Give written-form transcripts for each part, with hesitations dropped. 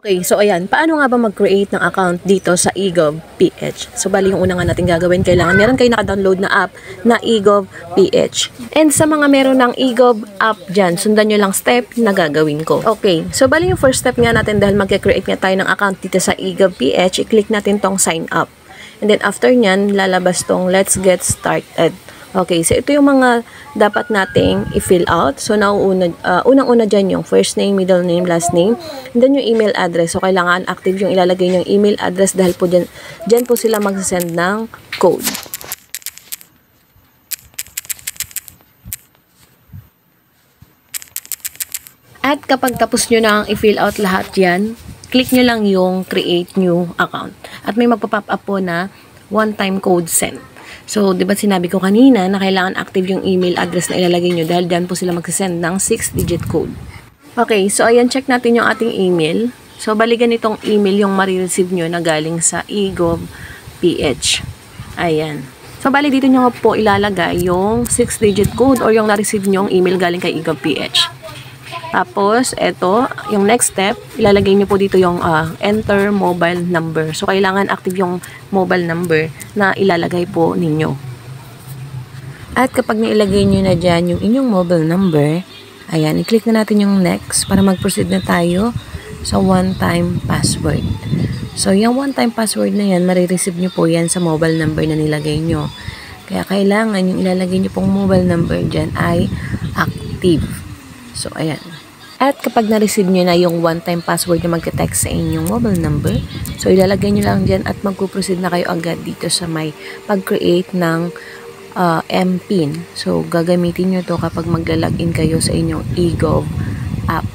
Okay, so ayan, paano nga ba mag-create ng account dito sa eGov.ph? So bali yung una nga natin gagawin, kailangan meron kayo naka-download na app na eGov.ph. And sa mga meron ng eGov app dyan, sundan nyo lang step na gagawin ko. Okay, so bali yung first step nga natin dahil mag-create nga tayo ng account dito sa eGov.ph, i-click natin tong sign up. And then after nyan, lalabas tong let's get started. Okay, so ito yung mga dapat nating i-fill out. So, unang-una dyan yung first name, middle name, last name. And then yung email address. So, kailangan active yung ilalagay yung email address dahil po dyan po sila mag-send ng code. At kapag tapos nyo na i-fill out lahat yan, click nyo lang yung create new account. At may magpa-pop up po na one-time code send. So, di ba sinabi ko kanina na kailangan active yung email address na ilalagay nyo dahil dyan po sila mag-send ng 6-digit code. Okay, so ayan, check natin yung ating email. So, balikan itong email yung marireceive nyo na galing sa eGov.ph. Ayan. So, bali dito nyo po ilalagay yung 6-digit code or yung na-receive nyo yung email galing kay eGov.ph. Tapos, eto, yung next step, ilalagay nyo po dito yung enter mobile number. So, kailangan active yung mobile number na ilalagay po ninyo. At kapag nailagay nyo na dyan yung inyong mobile number, ayan, i-click na natin yung next para mag-proceed na tayo sa one-time password. So, yung one-time password na yan, marireceive nyo po yan sa mobile number na nilagay nyo. Kaya kailangan yung ilalagay nyo pong mobile number dyan ay active. So, ayan. At kapag na-receive nyo na yung one-time password na magka-text sa inyong mobile number, so ilalagay nyo lang dyan at magpo-proceed na kayo agad dito sa may pag-create ng MPIN. So, gagamitin nyo to kapag magla-login kayo sa inyong eGov app.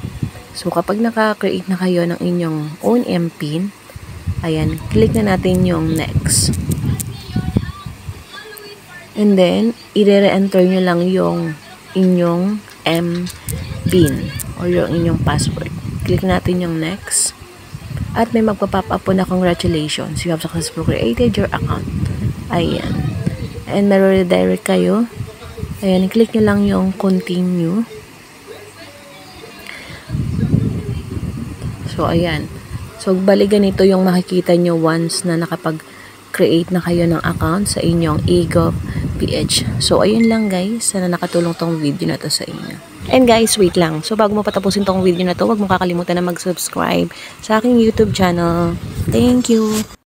So, kapag naka-create na kayo ng inyong own MPIN, ayan, click na natin yung next. And then, i-re-enter nyo lang yung inyong MPIN or yung inyong password. Click natin yung next. At may magpa-pop up po na congratulations. You have successfully created your account. Ayan. And redirect kayo. Ayan. Click nyo lang yung continue. So, ayan. So, bali ganito yung makikita nyo once na nakapag-create na kayo ng account sa inyong eGov.ph. So, ayun lang guys. Sana nakatulong tong video na to sa inyo. And guys, wait lang. So, bago mo patapusin tong video na to, huwag mo kakalimutan na mag-subscribe sa aking YouTube channel. Thank you!